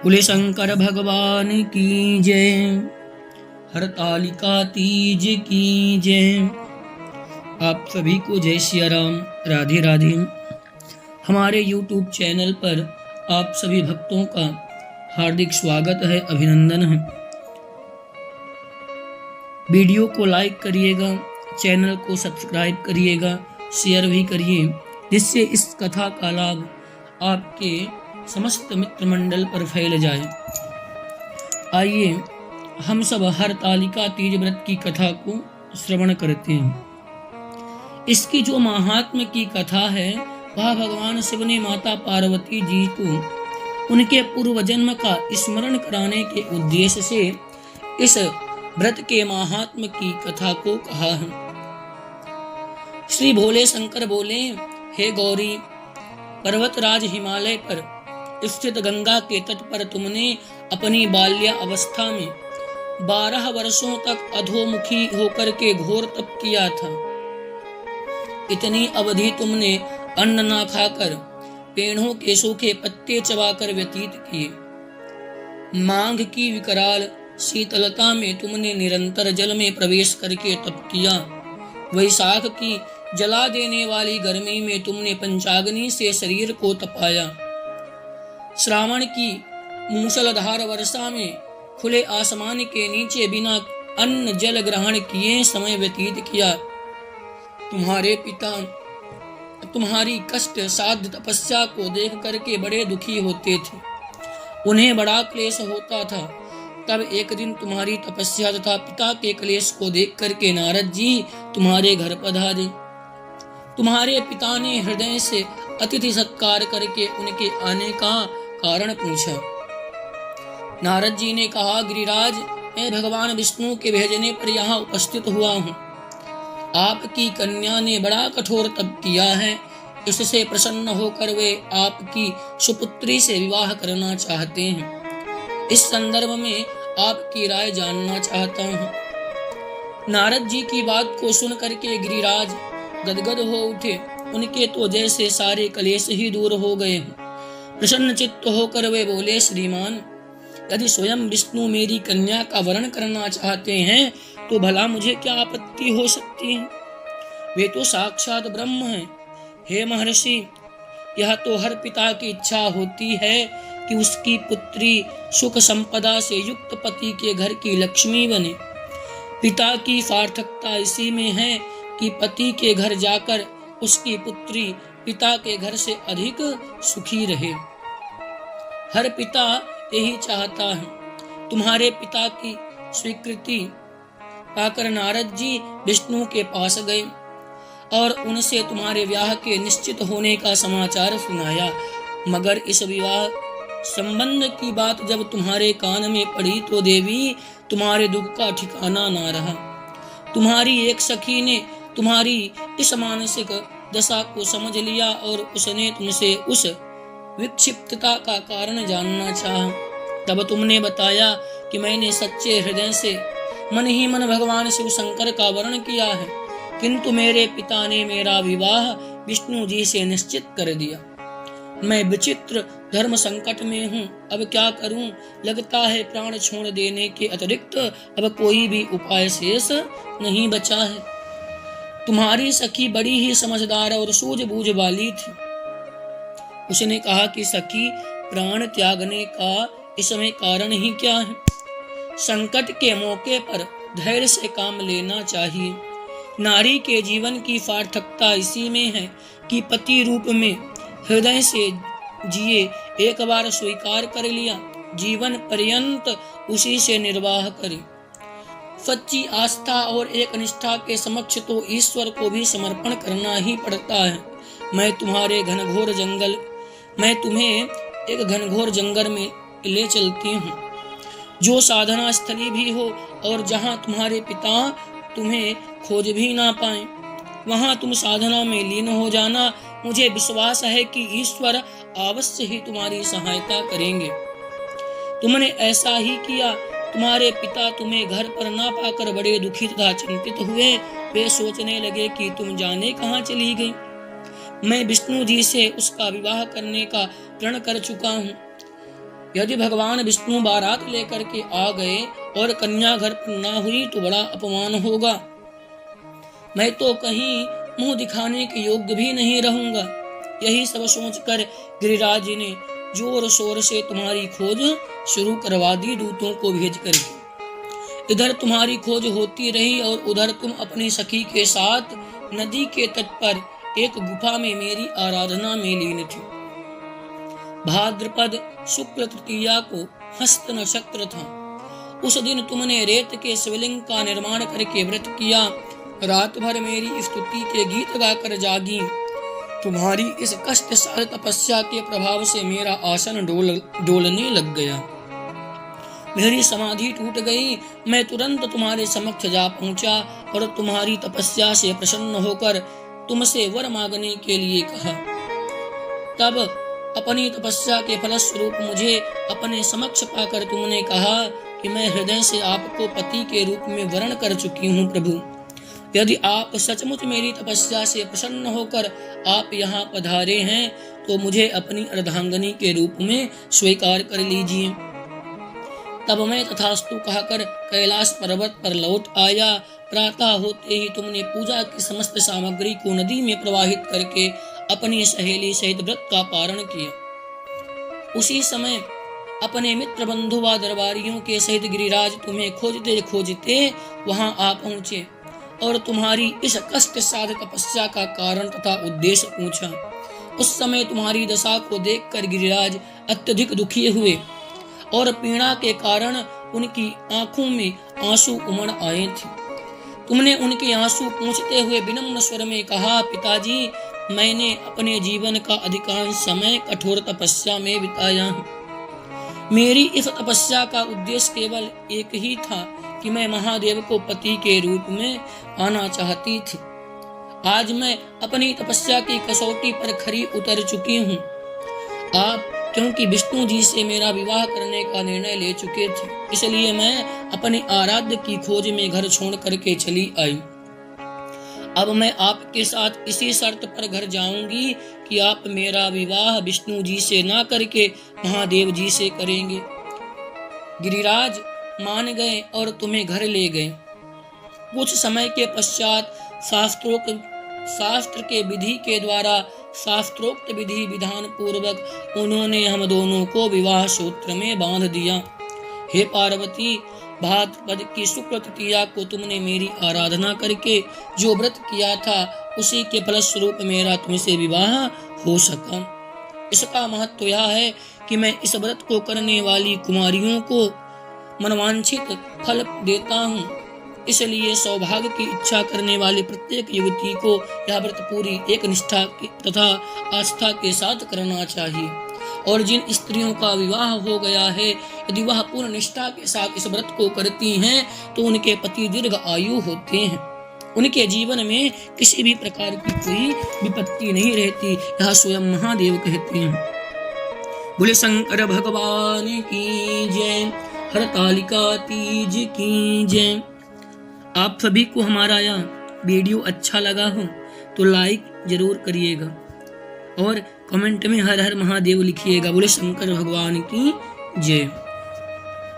बोले शंकर भगवान की जय। हरतालिका तीज की जय। आप सभी को जय सिया राम, राधे राधे। हमारे YouTube चैनल पर आप सभी भक्तों का हार्दिक स्वागत है, अभिनंदन है। वीडियो को लाइक करिएगा, चैनल को सब्सक्राइब करिएगा, शेयर भी करिए, जिससे इस कथा का लाभ आपके समस्त मित्र मंडल पर फैल जाए। आइए हम सब हरतालिका तीज व्रत की कथा को श्रवण करते हैं। इसकी जो महात्म्य की कथा है वह भगवान शिव ने माता पार्वती जी को उनके पूर्व जन्म का स्मरण कराने के उद्देश्य से इस व्रत के महात्म्य की कथा को कहा है। श्री भोले शंकर बोले, हे गौरी, पर्वतराज हिमालय पर स्थित गंगा के तट पर तुमने अपनी बाल्य अवस्था में 12 वर्षों तक अधोमुखी होकर के घोर तप किया था। इतनी अवधि तुमने अन्न ना खाकर पेड़ों के सूखे पत्ते चबाकर व्यतीत किए। माघ की विकराल शीतलता में तुमने निरंतर जल में प्रवेश करके तप किया। वैशाख की जला देने वाली गर्मी में तुमने पंचाग्नि से शरीर को तपाया। श्रावण की मूसलाधार वर्षा में खुले आसमान के नीचे बिना अन्न जल ग्रहण किए समय व्यतीत किया। तुम्हारे पिता तुम्हारी कष्ट साध्य तपस्या को देख करके बड़े दुखी होते थे, उन्हें बड़ा क्लेश होता था। तब एक दिन तुम्हारी तपस्या तथा पिता के क्लेश को देख करके नारद जी तुम्हारे घर पधारे। तुम्हारे पिता ने हृदय से अतिथि सत्कार करके उनके आने का कारण पूछा। नारद जी ने कहा, गिरिराज, मैं भगवान विष्णु के भेजने पर यहाँ उपस्थित हुआ हूँ। आपकी कन्या ने बड़ा कठोर तप किया है, इससे प्रसन्न होकर वे आपकी सुपुत्री से विवाह करना चाहते हैं। इस संदर्भ में आपकी राय जानना चाहता हूँ। नारद जी की बात को सुन करके गिरिराज गदगद हो उठे। उनके तो जैसे सारे कलेश ही दूर हो गए। प्रसन्न चित्त होकर वे बोले, श्रीमान, यदि स्वयं विष्णु मेरी कन्या का वरण करना चाहते हैं तो भला मुझे क्या आपत्ति हो सकती है? वे तो साक्षात ब्रह्म हैं। हे महर्षि, यह तो हर पिता की इच्छा होती है कि उसकी पुत्री सुख संपदा से युक्त पति के घर की लक्ष्मी बने। पिता की सार्थकता इसी में है कि पति के घर जाकर उसकी पुत्री पिता के घर से अधिक सुखी रहे। हर पिता यही चाहता है। तुम्हारे पिता की स्वीकृति पाकर नारद जी विष्णु के पास गए और उनसे तुम्हारे विवाह के निश्चित होने का समाचार सुनाया। मगर इस विवाह संबंध की बात जब तुम्हारे कान में पड़ी तो देवी, तुम्हारे दुख का ठिकाना ना रहा। तुम्हारी एक सखी ने तुम्हारी इस मानसिक दशा को समझ लिया और उसने तुमसे उस विक्षिप्तता का कारण जानना चाहा। तब तुमने बताया कि मैंने सच्चे हृदय से मन ही मन भगवान शिव शंकर का वर्ण किया है, किंतु मेरे पिता ने मेरा विवाह विष्णु जी से निश्चित कर दिया। मैं विचित्र धर्म संकट में हूँ, अब क्या करूँ? लगता है प्राण छोड़ देने के अतिरिक्त अब कोई भी उपाय शेष नहीं बचा है। तुम्हारी सखी बड़ी ही समझदार और सूझबूझ वाली थी। उसने कहा कि सखी, प्राण त्यागने का इसमें कारण ही क्या है? संकट के मौके पर धैर्य से काम लेना चाहिए। नारी के जीवन की सार्थकता इसी में है कि पति रूप में हृदय से जिए, एक बार स्वीकार कर लिया, जीवन पर्यंत उसी से निर्वाह करे। सच्ची आस्था और एक निष्ठा के समक्ष तो ईश्वर को भी समर्पण करना ही पड़ता है। मैं तुम्हें एक घनघोर जंगल में ले चलती हूँ, जो साधना स्थली भी हो और जहाँ तुम्हारे पिता तुम्हें खोज भी ना पाए, वहाँ तुम साधना में लीन हो जाना। मुझे विश्वास है कि ईश्वर अवश्य ही तुम्हारी सहायता करेंगे। तुमने ऐसा ही किया। तुम्हारे पिता तुम्हें घर पर ना पाकर बड़े दुखी तथा चिंतित हुए। वे सोचने लगे कि तुम जाने कहाँ चली गई। मैं विष्णु जी से उसका विवाह करने का प्रण कर चुका हूँ। यदि भगवान विष्णु बारात लेकर के आ गए और कन्या घर पर ना हुई तो बड़ा अपमान होगा। मैं तो कहीं मुंह दिखाने के योग्य भी नहीं रहूंगा। यही सब सोचकर गिरिराज जी ने जोर शोर से तुम्हारी खोज शुरू करवा दी, दूतों को भेज कर। इधर तुम्हारी खोज होती रही और उधर तुम अपनी सखी के साथ नदी के तट पर एक गुफा में मेरी आराधना में लीन थे। भाद्रपद शुक्ल तृतीया को हस्त नक्षत्र था। उस दिन तुमने रेत के शिवलिंग का निर्माण करके व्रत किया। रात भर मेरी स्तुति के गीत गाकर जागी। तुम्हारी इस कष्ट सार तपस्या के प्रभाव से मेरा आसन डोलने लग गया। मेरी समाधि टूट गई। मैं तुरंत तुम्हारे समक्ष जा पहुंचा और तुम्हारी तपस्या से प्रसन्न होकर तुमसे वर मांगने के लिए कहा। तब अपनी तपस्या के फलस्वरूप मुझे अपने समक्ष पाकर तुमने कहा कि मैं हृदय से आपको पति के रूप में वर्ण कर चुकी हूँ प्रभु। यदि आप सचमुच मेरी तपस्या से प्रसन्न होकर आप यहाँ पधारे हैं तो मुझे अपनी अर्धांगनी के रूप में स्वीकार कर लीजिए। तब मैं तथास्तु कहकर कैलाश पर्वत पर लौट आया। प्रातः होते ही तुमने पूजा की समस्त सामग्री को नदी में प्रवाहित करके अपनी सहेली सहित व्रत का पारण किया। उसी समय अपने मित्र बंधु व दरबारियों के सहित गिरिराज तुम्हें खोजते खोजते वहां आ पहुंचे और तुम्हारी इस कष्ट साध तपस्या का कारण तथा उद्देश्य पूछा। उस समय तुम्हारी दशा को देखकर गिरिराज अत्यधिक दुखी हुए और पीड़ा के कारण उनकी आंखों में आंसू उमड़ आए थे। तुमने उनके आंसू पूंछते हुए विनम्र स्वर में कहा, पिताजी, मैंने अपने जीवन का अधिकांश समय कठोर तपस्या में बिताया है। मेरी इस तपस्या का उद्देश्य केवल एक ही था कि मैं महादेव को पति के रूप में पाना चाहती थी। आज मैं अपनी तपस्या की कसौटी पर खरी उतर चुकी हूँ। आप क्योंकि विष्णु जी से मेरा विवाह करने का निर्णय ले चुके थे, इसलिए मैं अपने आराध्य की खोज में घर छोड़ करके चली आई। अब मैं आपके साथ इसी शर्त पर घर जाऊंगी कि आप मेरा विवाह विष्णु जी से ना करके महादेव जी से करेंगे। गिरिराज मान गए और तुम्हें घर ले गए। कुछ समय के पश्चात शास्त्र के विधि के द्वारा शास्त्रोक्त विधि विधान पूर्वक उन्होंने हम दोनों को विवाह सूत्र में बांध दिया। हे पार्वती, भाद्रपद की शुक्ल तृतीया को तुमने मेरी आराधना करके जो व्रत किया था उसी के फलस्वरूप मेरा तुमसे विवाह हो सका। इसका महत्व यह है कि मैं इस व्रत को करने वाली कुमारियों को मनवांछित फल देता हूँ। इसलिए सौभाग्य की इच्छा करने वाली प्रत्येक युवती को यह व्रत पूरी एक निष्ठा तथा आस्था के साथ करना चाहिए। और जिन स्त्रियों का विवाह हो गया है, यदि वह पूर्ण निष्ठा के साथ इस व्रत को करती हैं तो उनके पति दीर्घ आयु होते हैं। उनके जीवन में किसी भी प्रकार की कोई विपत्ति नहीं रहती। यह स्वयं महादेव कहते हैं। बोले शंकर भगवान की जय। हरतालिका तीज की जय। आप सभी को हमारा यह वीडियो अच्छा लगा हो तो लाइक जरूर करिएगा और कमेंट में हर हर महादेव लिखिएगा। बोले शंकर भगवान की जय।